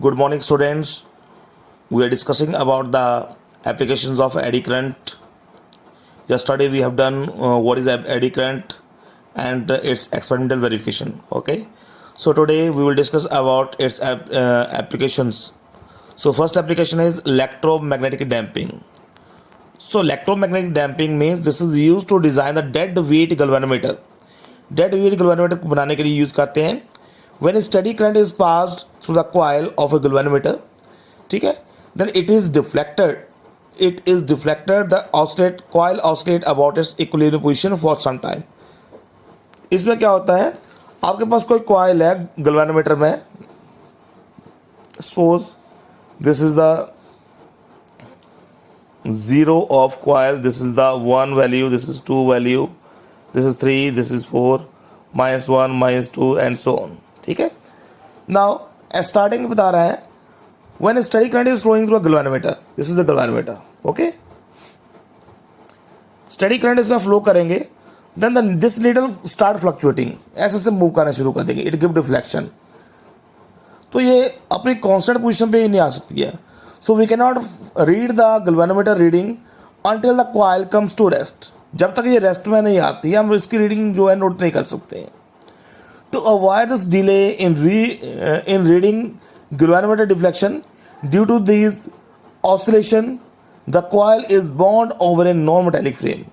Good morning, students. We are discussing about the applications of eddy current. Yesterday we have done what is eddy current and its experimental verification. Okay. So today we will discuss about its applications. So first application is electromagnetic damping. So electromagnetic damping means this is used to design the dead weight galvanometer. Dead weight galvanometer को बनाने के लिए use करते हैं. When a steady current is passed through the coil of a galvanometer, ठीक है, then it is deflected. The coil oscillate about its equilibrium position for some time. इसमें क्या होता है, आपके पास कोई कॉइल है गैल्वेनोमीटर में. Suppose this is the 0 of coil, this is the 1 value, this is 2 value, this is 3, this is 4, -1, -2 and so on. ठीक है. नाउ स्टार्टिंग में बता रहा है when a steady current is flowing through a galvanometer, this is the galvanometer. Okay, steady current इसमें flow करेंगे, then this needle start fluctuating, ऐसे से मूव करना शुरू कर देंगे. It give deflection. तो ये अपनी कांस्टेंट पोजीशन पे ही नहीं आ सकती है. So we can not read the galvanometer reading until the coil comes to rest. जब तक ये रेस्ट में नहीं आती है हम इसकी रीडिंग जो है नोट नहीं कर सकते हैं. To avoid this delay in reading galvanometer deflection due to these oscillation, the coil is bound over a non-metallic frame.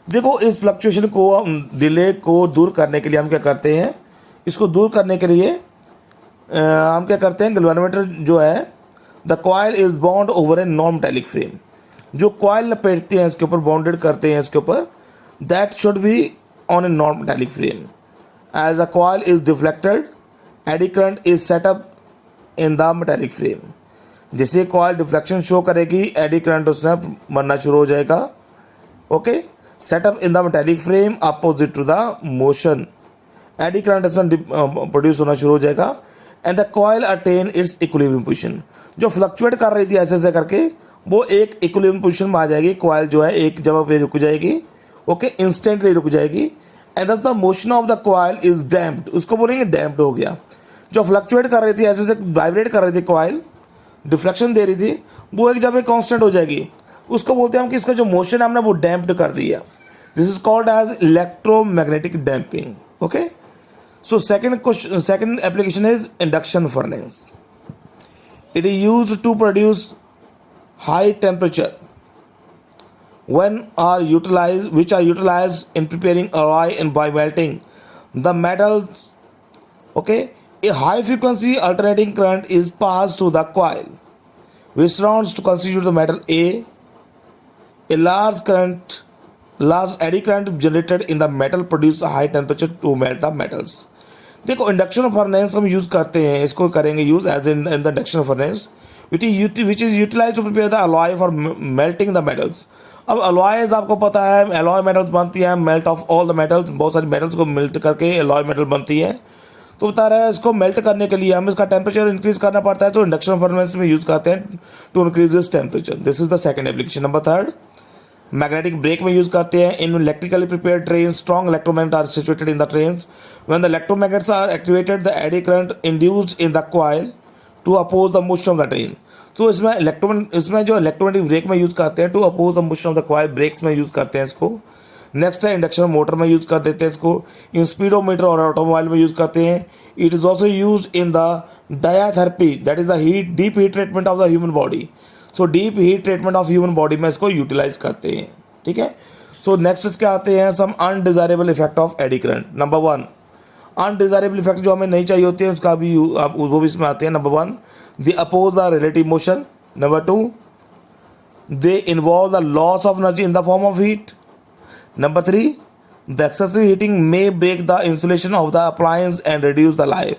देखो इस फ्लक्चुएशन को, डिले को दूर करने के लिए हम क्या करते हैं, इसको दूर करने के लिए हम क्या करते हैं, गैल्वेनोमीटर जो है the coil is bound over a non metallic frame. जो कॉइल लपेटते हैं इसके ऊपर, बाउंडेड करते हैं इसके ऊपर, that should be on a non metallic frame. As the coil is deflected, eddy current is set up in the metallic frame. जैसे coil deflection show करेगी, एडी करंट उसमें बनना शुरू हो जाएगा. Okay, setup in the metallic frame opposite to the motion. Eddy current इसमें produce होना शुरू हो जाएगा and the coil attain its equilibrium position. जो फ्लक्चुएट कर रही थी ऐसे ऐसे करके, वो एक इक्विलिब्रियम पोजीशन में आ जाएगी. कॉइल जो है एक जगह पे रुक जाएगी. ओके, इंस्टेंटली रुक जाएगी. एंड दस the motion of the coil is damped. उसको बोलेंगे डैम्प्ड हो गया. जो फ्लक्चुएट कर रही थी, ऐसे से वाइब्रेट कर रही थी कॉइल, डिफ्लेक्शन दे रही थी, वो एक जगह कांस्टेंट हो जाएगी. उसको बोलते हैं हम कि इसका जो मोशन है हमने वो डैम्प्ड कर दिया. This is called as electromagnetic damping. Okay, so second application is induction furnace. It is used to produce high temperature which are utilized in preparing alloy and by melting the metals. Okay, a high frequency alternating current is passed through the coil which surrounds to constitute the metal A. A large eddy current generated in the metal produce a high temperature to melt the metals. देखो induction furnace हम use करते हैं, इसको करेंगे use as in the induction furnace which is utilized to prepare the alloy for melting the metals. अब alloys आपको पता है, अलॉय मेटल्स बनती है, melt of all the metals, बहुत सारी मेटल्स को मेल्ट करके अलॉय मेटल बनती है. तो बता रहा है इसको मेल्ट करने के लिए हमें इसका टेम्परेचर इंक्रीज करना पड़ता है, तो इंडक्शन फर्नेस में यूज करते हैं to increase this temperature. This is the second application. Number third, magnetic brake में यूज करते हैं. In electrically prepared train strong electromagnet are situated in the trains. When the electromagnets are activated the eddy current induced in the coil to oppose the motion of the train. तो इसमें जो electromagnetic brake में use करते हैं to oppose the motion of the coil, brakes में use करते हैं इसको. नेक्स्ट है इंडक्शन मोटर में यूज कर देते हैं इसको. इन स्पीडोमीटर और ऑटोमोबाइल में यूज करते हैं. It is also use in the diathermy, that is the deep heat treatment of the human body. So deep heat treatment of human body में इसको यूटिलाइज करते हैं. ठीक है. सो नेक्स्ट इसके आते हैं some undesirable effect of eddy current. Number 1, undesirable effect जो हमें नहीं चाहिए होती है उसका भी वो भी इसमें आते हैं. Number 1, they oppose the relative motion. Number 2, they involve the loss of energy in the form of heat. Number 3, the excessive heating may break the insulation of the appliance and reduce the life.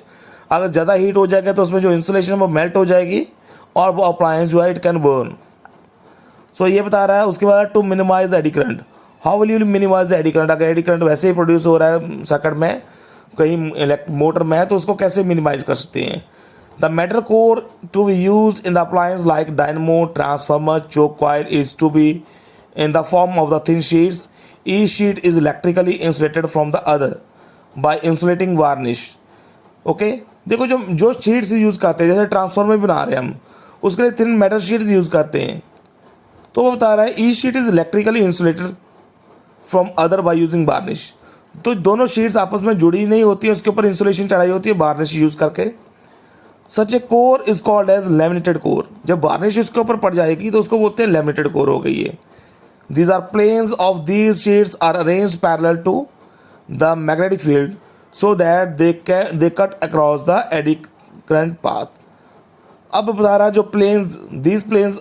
अगर ज़्यादा heat हो जाएगा तो उसमें जो insulation वो melt हो जाएगी और वो अप्लायंस जो है इट कैन बर्न. सो ये बता रहा है. उसके बाद to minimize the eddy current. How will you minimize the eddy current. अगर एडी करंट वैसे ही प्रोड्यूस हो रहा है सर्किट में, कहीं मोटर में है, तो उसको कैसे मिनिमाइज कर सकते हैं. The metal core to be used in the appliance like dynamo, transformer, choke coil is to be in the form of the thin sheets. Each sheet is electrically insulated from the other by insulating varnish. Okay, देखो जो जो sheets use करते हैं, जैसे transformer बना रहे हैं हम, उसके लिए थिन मेटल शीट्स यूज़ करते हैं। तो वो बता रहा है E sheet is electrically insulated from other by using varnish. तो दोनों शीट्स आपस में जुड़ी नहीं होती है, उसके ऊपर इंसुलेशन चढ़ाई होती है वार्निश यूज़ करके। Such a core is called as laminated core. जब वार्निश इसके ऊपर पड़ जाएगी तो उसको बोलते हैं लैमिनेटेड कोर हो गई है। These are planes of these sheets are arranged parallel to the magnetic field so that they cut across the eddy current path. अब बता रहा है जो planes these planes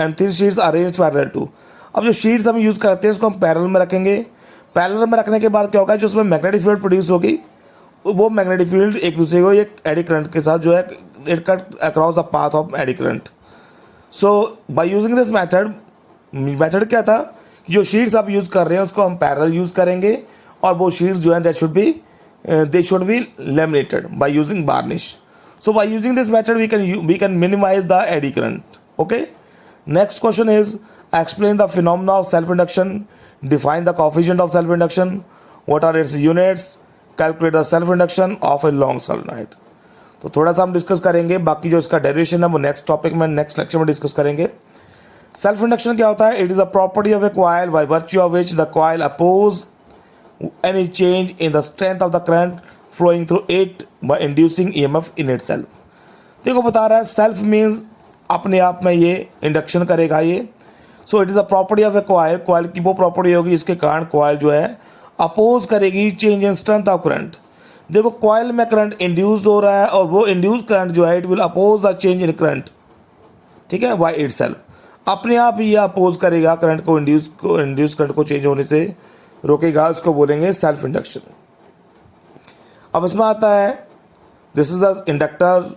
and thin sheets are arranged parallel to। अब जो sheets हम use करते हैं उसको हम पैरेलल में रखेंगे। पैरेलल में रखने के बाद क्या होगा, जो उसमें मैग्नेटिक फील्ड प्रोड्यूस होगी वो मैग्नेटिक फील्ड एक दूसरे को एक एडी करंट के साथ जो है it cut across the path of eddy current. So by using this method क्या था कि जो शीट्स आप यूज़ कर रहे हैं उसको हम पैरेलल यूज़ करेंगे और वो शीट्स जो हैं they should be laminated by using varnish. So by using this method we can minimize the eddy current. Okay, next question is explain the phenomena of self induction, define the coefficient of self induction, what are its units, calculate the self induction of a long solenoid. तो थोड़ा सा हम discuss करेंगे, बाकी जो इसका derivation है वो नेक्स्ट टॉपिक में नेक्स्ट लेक्चर में डिस्कस करेंगे। सेल्फ इंडक्शन क्या होता है? It is a property of a coil by virtue of which the coil oppose any change in the strength of the current flowing through it by inducing EMF in itself. देखो बता रहा है self means अपने आप में ये induction करेगा ये। So it is a property of a coil. Coil की वो प्रॉपर्टी होगी इसके कारण कॉइल जो है अपोज करेगी change in strength of current. देखो कॉइल में करंट इंड्यूस्ड हो रहा है और वो इंड्यूस करंट जो है it will oppose the change in current, ठीक है, बाय इटसेल्फ। अपने आप ही ये अपोज करेगा करंट को, इंड्यूस करंट को चेंज होने से रोकेगा, उसको बोलेंगे सेल्फ इंडक्शन। अब इसमें आता है this is the inductor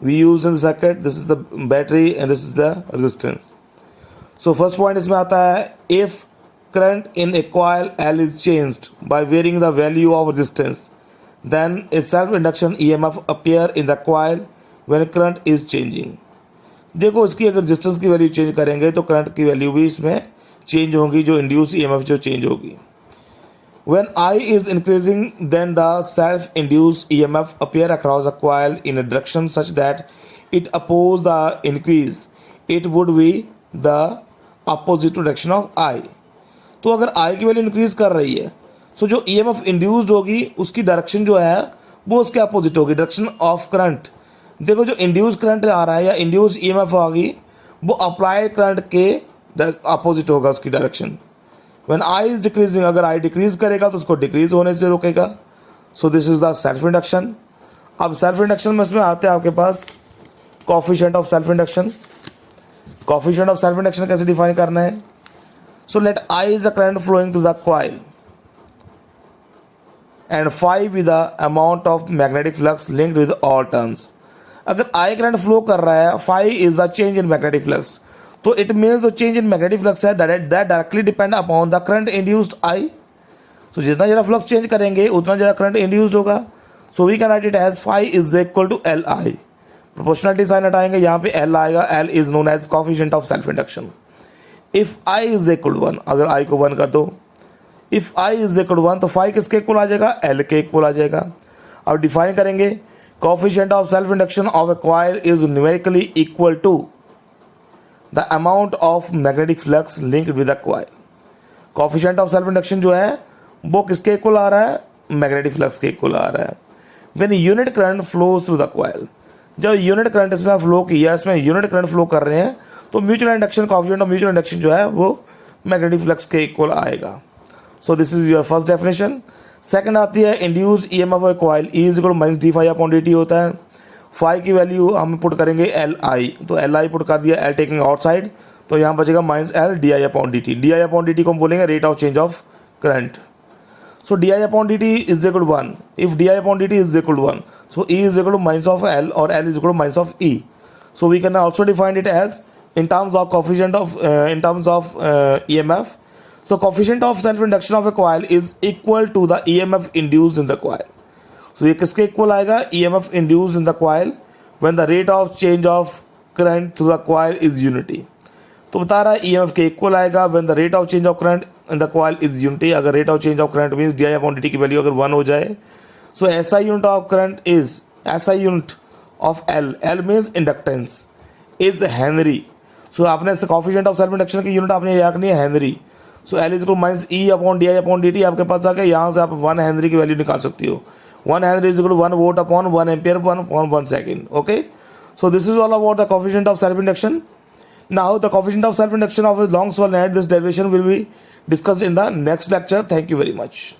we use in the circuit, this is the battery and this is the resistance. So first point इसमें आता है if current in a coil L is changed by varying the value of resistance, then a self-induction EMF appear in the coil when current is changing। देखो इसकी अगर resistance की value change करेंगे तो current की वैल्यू भी इसमें change होगी, जो इंड्यूस EMF जो चेंज होगी। When I is increasing, then the self-induced EMF appear across the coil in a direction such that it oppose the increase. It would be the opposite direction of I। तो अगर I की value increase कर रही है सो जो EMF induced होगी उसकी direction जो है वो उसके अपोजिट होगी, डायरेक्शन ऑफ करंट। देखो जो इंड्यूस करंट आ रहा है या इंड्यूस EMF होगी वो अप्लाइड करंट के अपोजिट होगा उसकी direction. When I is decreasing, अगर आई डिक्रीज करेगा तो उसको डिक्रीज होने से रोकेगा। So this is the self induction. अब सेल्फ इंडक्शन में इसमें आते हैं आपके पास coefficient of self induction. Coefficient of self induction कैसे डिफाइन करना है? So let I is the current flowing to the coil and phi with the amount of magnetic flux linked with all turns. अगर I current flow कर रहा है, phi is the change in magnetic flux, तो it means the change in magnetic flux है that directly depend upon the current induced I. So जितना ज़रा flux change करेंगे उतना ज़रा करंट इंड्यूस्ड होगा। So we can write it as phi is equal to L I. Proportionality sign हटाएंगे, यहाँ पे एल आएगा, L is known as coefficient of self induction. If I is equal to 1, अगर I को 1 कर दो, if I is equal to 1 तो phi किसके इक्वल आ जाएगा? एल के इक्वल आ जाएगा। अब डिफाइन करेंगे coefficient of self induction of a coil is numerically equal to the amount of magnetic flux linked with the coil. Coefficient of self induction जो है वो किसके इक्वल आ रहा है? मैग्नेटिक फ्लक्स के इक्वल आ रहा है। When unit current flows through the coil, जब यूनिट करंट इसमें फ्लो किया, इसमें यूनिट करंट फ्लो कर रहे हैं तो mutual induction coefficient of mutual induction जो है वो मैग्नेटिक फ्लक्स के इक्वल आएगा। So this is your first definition. Second आती है induce EMF of coil E is equal to minus d phi upon D t होता है। फाई की वैल्यू हम पुट करेंगे एल आई, तो एल आई पुट कर दिया, एल टेकिंग आउटसाइड, तो यहाँ बचेगा minus L D I upon D T. D I upon D T को हम बोलेंगे rate of change of current. So D I upon D T is equal to 1। If D I upon D T is equal to 1, so E is equal to minus of L और L is equal to minus of E. So we can also define it as in terms of coefficient of EMF. So coefficient of self induction of a coil is equal to the EMF induced in the coil. So ये किसके equal आएगा? EMF induced in the coil when the rate of change of current through the coil is unity. तो बता रहा है EMF के equal आएगा when the rate of change of current in the coil is unity। अगर rate of change of current means di upon dt की value अगर 1 हो जाए, so SI unit of current is SI unit of L means inductance is Henry. सो आपने coefficient of self induction की unit आपने याद रखनी है Henry. So L is minus E upon DI upon DT आपके पास आ गया. यहाँ से आप 1 हेनरी की वैल्यू निकाल सकती हो. 1 Henry is 1 volt upon 1 ampere upon 1 second. Okay, so this is all about the coefficient of self-induction. Now the coefficient of self-induction of a long solenoid, this derivation will be discussed in the next lecture. Thank you very much.